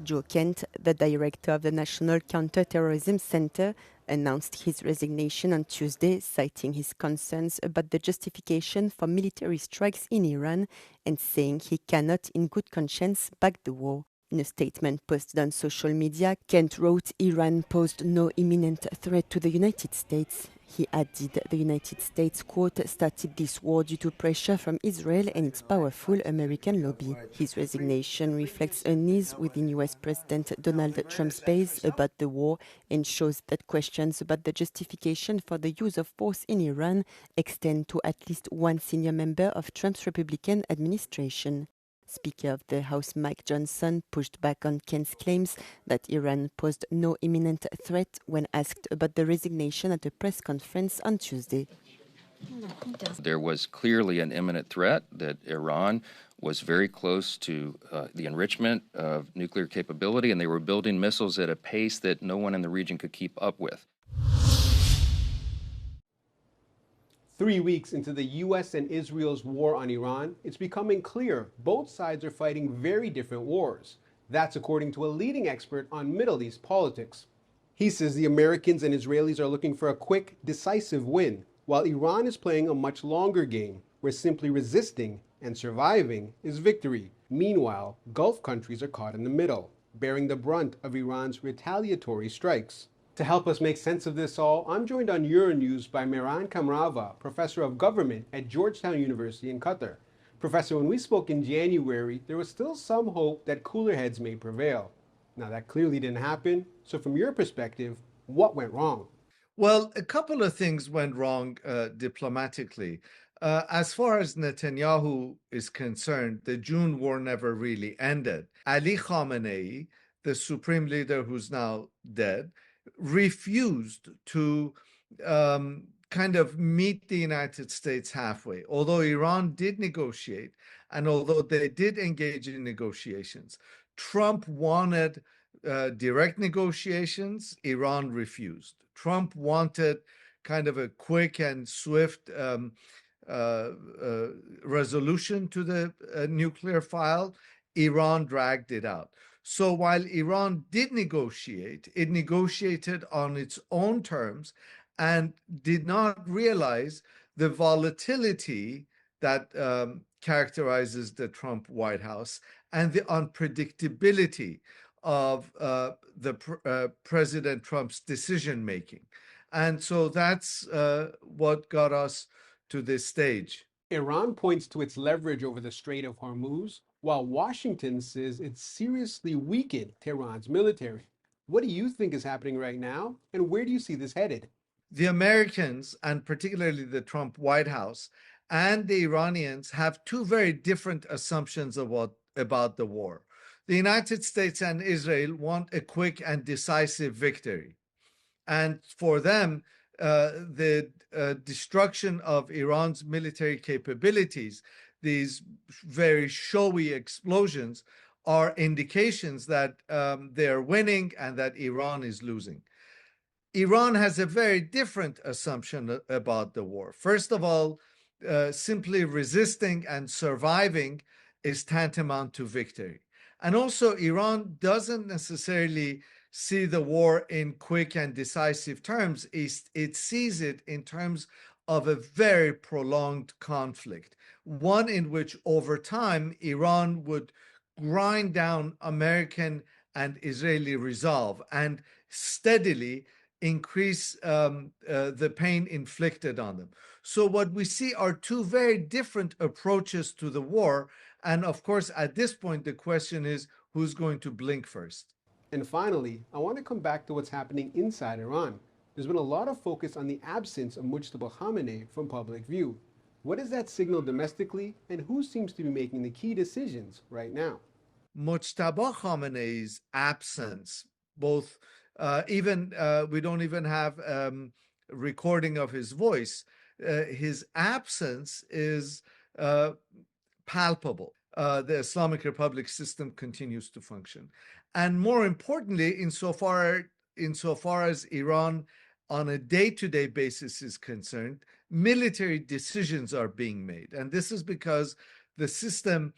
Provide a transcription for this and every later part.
Joe Kent, the director of the National Counterterrorism Center, announced his resignation on Tuesday, citing his concerns about the justification for military strikes in Iran and saying he cannot, in good conscience, back the war. In a statement posted on social media, Kent wrote Iran posed no imminent threat to the United States. He added the United States, quote, started this war due to pressure from Israel and its powerful American lobby. His resignation reflects unease within US President Donald Trump's base about the war and shows that questions about the justification for the use of force in Iran extend to at least one senior member of Trump's Republican administration. Speaker of the House Mike Johnson pushed back on Kent's claims that Iran posed no imminent threat when asked about the resignation at a press conference on Tuesday. There was clearly an imminent threat that Iran was very close to the enrichment of nuclear capability, and they were building missiles at a pace that no one in the region could keep up with. 3 weeks into the US and Israel's war on Iran, it's becoming clear both sides are fighting very different wars. That's according to a leading expert on Middle East politics. He says the Americans and Israelis are looking for a quick, decisive win, while Iran is playing a much longer game, where simply resisting and surviving is victory. Meanwhile, Gulf countries are caught in the middle, bearing the brunt of Iran's retaliatory strikes. To help us make sense of this all, I'm joined on Euronews by Mehran Kamrava, professor of government at Georgetown University in Qatar. Professor, when we spoke in January, there was still some hope that cooler heads may prevail. Now, that clearly didn't happen. So from your perspective, what went wrong? Well, a couple of things went wrong diplomatically. As far as Netanyahu is concerned, the June war never really ended. Ali Khamenei, the supreme leader who's now dead, refused to kind of meet the United States halfway. Although Iran did negotiate, and although they did engage in negotiations, Trump wanted direct negotiations, Iran refused. Trump wanted kind of a quick and swift resolution to the nuclear file. Iran dragged it out. So while Iran did negotiate, it negotiated on its own terms and did not realize the volatility that characterizes the Trump White House and the unpredictability of President Trump's decision-making. And so that's what got us to this stage. Iran points to its leverage over the Strait of Hormuz, while Washington says it seriously weakened Tehran's military. What do you think is happening right now, and where do you see this headed? The Americans, and particularly the Trump White House, and the Iranians have two very different assumptions about the war. The United States and Israel want a quick and decisive victory. And for them, the destruction of Iran's military capabilities, these very showy explosions, are indications that they are winning and that Iran is losing. Iran has a very different assumption about the war. First of all, simply resisting and surviving is tantamount to victory. And also, Iran doesn't necessarily see the war in quick and decisive terms. It sees it in terms of a very prolonged conflict, one in which over time Iran would grind down American and Israeli resolve and steadily increase the pain inflicted on them. So what we see are two very different approaches to the war. And of course, at this point, the question is, who's going to blink first? And finally, I want to come back to what's happening inside Iran. There's been a lot of focus on the absence of Mujtaba Khamenei from public view. What does that signal domestically, and who seems to be making the key decisions right now? Mujtaba Khamenei's absence, both we don't even have recording of his voice. His absence is palpable. The Islamic Republic system continues to function. And more importantly, insofar as Iran on a day-to-day basis is concerned, military decisions are being made. And this is because the system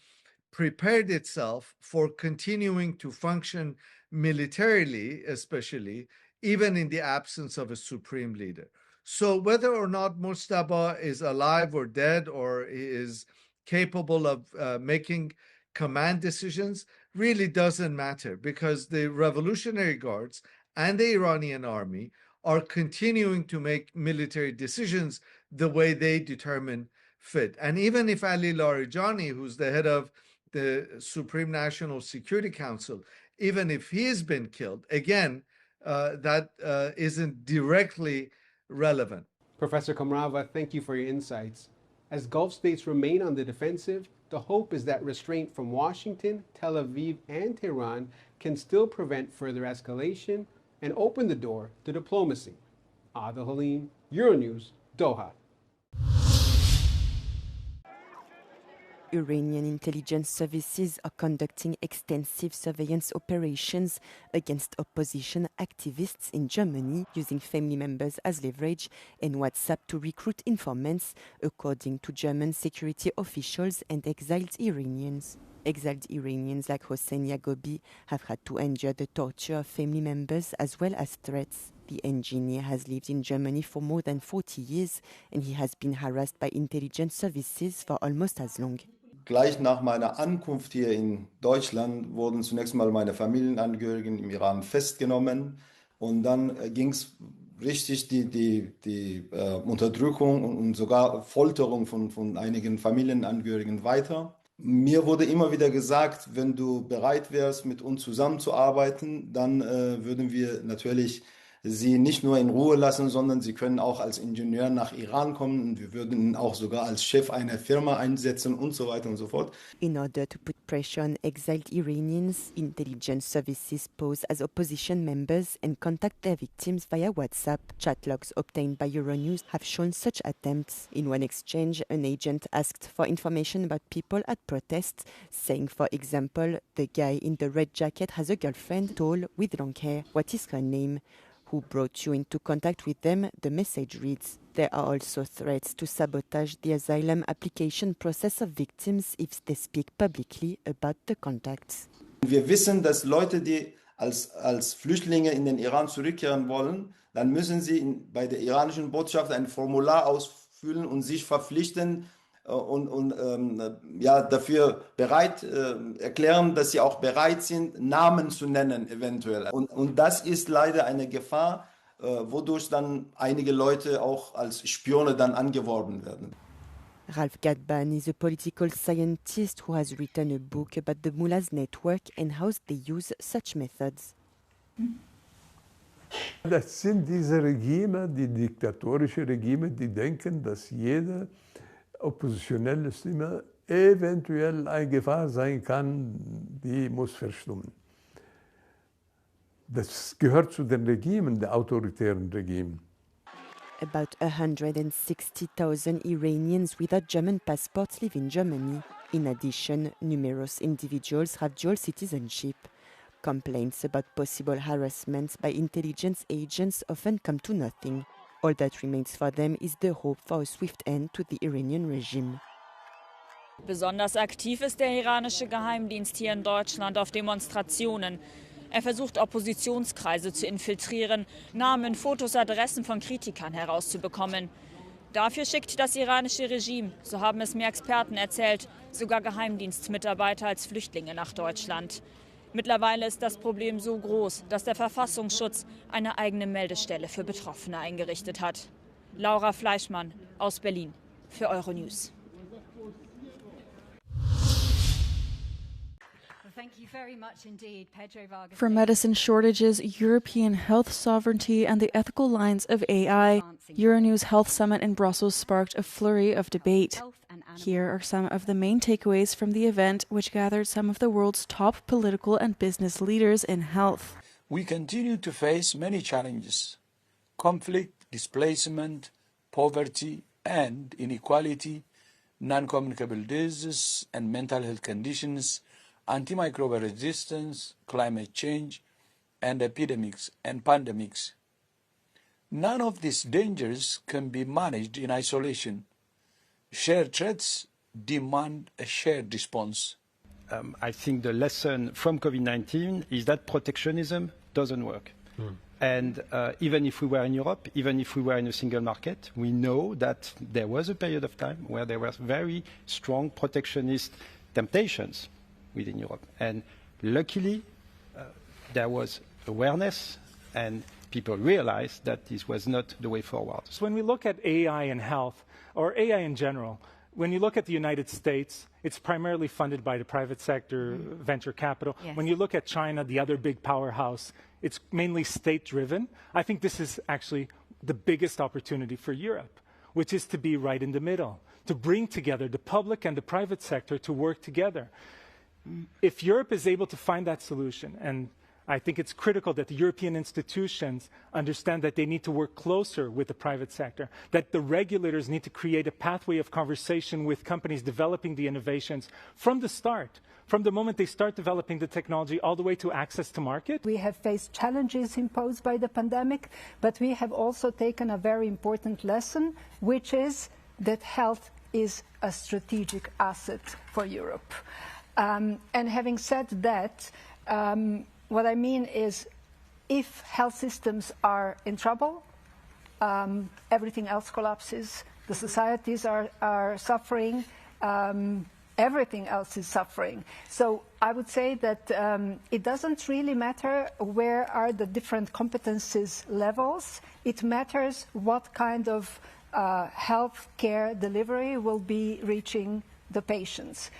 prepared itself for continuing to function militarily, especially, even in the absence of a supreme leader. So whether or not Mustafa is alive or dead or is capable of making command decisions really doesn't matter, because the Revolutionary Guards and the Iranian army are continuing to make military decisions the way they determine fit. And even if Ali Larijani, who's the head of the Supreme National Security Council, even if he has been killed, again, that isn't directly relevant. Professor Kamrava, thank you for your insights. As Gulf states remain on the defensive, the hope is that restraint from Washington, Tel Aviv, and Tehran can still prevent further escalation and open the door to diplomacy. Adil Halim, Euronews, Doha. Iranian intelligence services are conducting extensive surveillance operations against opposition activists in Germany, using family members as leverage and WhatsApp to recruit informants, according to German security officials and exiled Iranians. Exiled Iranians like Hossein Yagobi have had to endure the torture of family members as well as threats. The engineer has lived in Germany for more than 40 years and he has been harassed by intelligence services for almost as long. Gleich nach meiner Ankunft hier in Deutschland wurden zunächst mal meine Familienangehörigen im Iran festgenommen und dann ging es richtig die Unterdrückung und sogar Folterung von einigen Familienangehörigen weiter. Mir wurde immer wieder gesagt, wenn du bereit wärst, mit uns zusammenzuarbeiten, dann würden wir natürlich Sie nicht nur in Ruhe lassen, sondern Sie können auch als Ingenieur nach Iran kommen und wir würden ihn auch sogar als Chef einer Firma einsetzen und so weiter und so fort. In order to put pressure on exiled Iranians, intelligence services pose as opposition members and contact their victims via WhatsApp. Chat logs obtained by Euronews have shown such attempts. In one exchange, an agent asked for information about people at protests, saying, for example, the guy in the red jacket has a girlfriend, tall, with long hair. What is her name? Who brought you into contact with them? The message reads. There are also threats to sabotage the asylum application process of victims if they speak publicly about the contacts. Wir wissen, dass Leute, die als Flüchtlinge in den Iran zurückkehren wollen, dann müssen sie bei der iranischen Botschaft ein Formular ausfüllen und sich verpflichten und dafür bereit erklären, dass sie auch bereit sind, Namen zu nennen eventuell. Und das ist leider eine Gefahr, wodurch dann einige Leute auch als Spione dann angeworben werden. Ralph Gadban is a political scientist who has written a book about the mullahs network and how they use such methods. Das sind diese Regime, die diktatorische Regime, die denken, dass jede oppositionelle Stimme eventuell eine Gefahr sein kann, die muss verstummen. Das gehört zu den Regimen, der autoritären Regimen. About 160,000 Iranians without German passports live in Germany. In addition, numerous individuals have dual citizenship. Complaints about possible harassment by intelligence agents often come to nothing. All that remains for them is the hope for a swift end to the Iranian regime. Besonders aktiv ist der iranische Geheimdienst hier in Deutschland auf Demonstrationen. Er versucht, Oppositionskreise zu infiltrieren, Namen, Fotos, Adressen von Kritikern herauszubekommen. Dafür schickt das iranische Regime, so haben es mir Experten erzählt, sogar Geheimdienstmitarbeiter als Flüchtlinge nach Deutschland. Mittlerweile ist das Problem so groß, dass der Verfassungsschutz eine eigene Meldestelle für Betroffene eingerichtet hat. Laura Fleischmann aus Berlin für Euronews. From medicine shortages, European health sovereignty, and the ethical lines of AI, Euronews Health Summit in Brussels sparked a flurry of debate. Here are some of the main takeaways from the event, which gathered some of the world's top political and business leaders in health. We continue to face many challenges: conflict, displacement, poverty and inequality, non-communicable diseases and mental health conditions, antimicrobial resistance, climate change, and epidemics and pandemics. None of these dangers can be managed in isolation. Shared threats demand a shared response. I think the lesson from COVID-19 is that protectionism doesn't work. And even if we were in Europe, even if we were in a single market, we know that there was a period of time where there were very strong protectionist temptations within Europe. And luckily, there was awareness and people realized that this was not the way forward. So when we look at AI in health, or AI in general, when you look at the United States, it's primarily funded by the private sector, venture capital. Yes. When you look at China, the other big powerhouse, it's mainly state-driven. I think this is actually the biggest opportunity for Europe, which is to be right in the middle, to bring together the public and the private sector to work together. If Europe is able to find that solution, and I think it's critical that the European institutions understand that they need to work closer with the private sector, that the regulators need to create a pathway of conversation with companies developing the innovations from the start, from the moment they start developing the technology all the way to access to market. We have faced challenges imposed by the pandemic, but we have also taken a very important lesson, which is that health is a strategic asset for Europe. And having said that, what I mean is, if health systems are in trouble, everything else collapses, the societies are suffering, everything else is suffering. So I would say that it doesn't really matter where are the different competencies levels. It matters what kind of health care delivery will be reaching the patients.